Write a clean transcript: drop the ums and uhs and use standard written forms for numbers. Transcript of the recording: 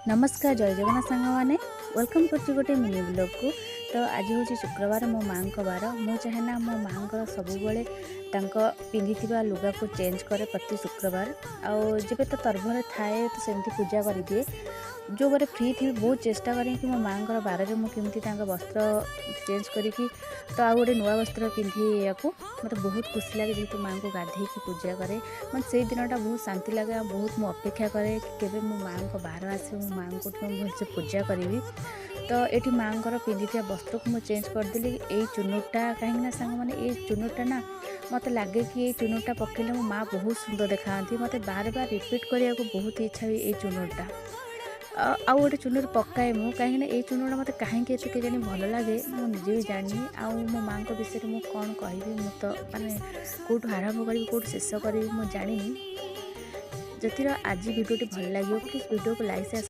नमस्कार जय जगन्नाथ सांग मैंने वेलकम कर गोटे मिनी ब्लॉग को। तो आज हूँ शुक्रवार मो माँ को बार मु चाहे ना मो माँ सब पिंधि लुगा को चेंज करे प्रति शुक्रवार आबे तो तरभर थाए तो सेमती पूजा कर दिए। जो बारे फ्री थी बहुत चेष्टा करें कि मो माँ बारे में मुझे वस्त्र चेंज करी तो आ गए नुआ वस्त्र पिंधि को मत बहुत खुशी लगे जेहतु माँ को गाधे पूजा करे मतलब से दिनटा बहुत शांति लगे बहुत मुझे अपेक्षा करे कि केवे मो माँ को बाहर आसे मो माँ को भलसे पूजा करी। तो ये माँ पिंधि वस्त्र को मुझे चेंज करदेली यही चुनुटा कहीं सांग मैंने ये चुनुटा ना मत लगे कि ये चुनुटा पकड़े मो माँ बहुत सुंदर देखा मत बार बार रिपीट करने को बहुत इच्छा हुई ये चुनुटा आउ गोटे चुनरी पकाए मु कहीं चुनुटा मत कहीं जानी भल लगे मुझे भी जानी आउ मो माँ विषय में कौन कहि मु तो माने कौटू आरंभ करी कौटू शेष करी मु जानी जदि आज भिडियोटी भल लगे प्लीज भिडियो को लाइक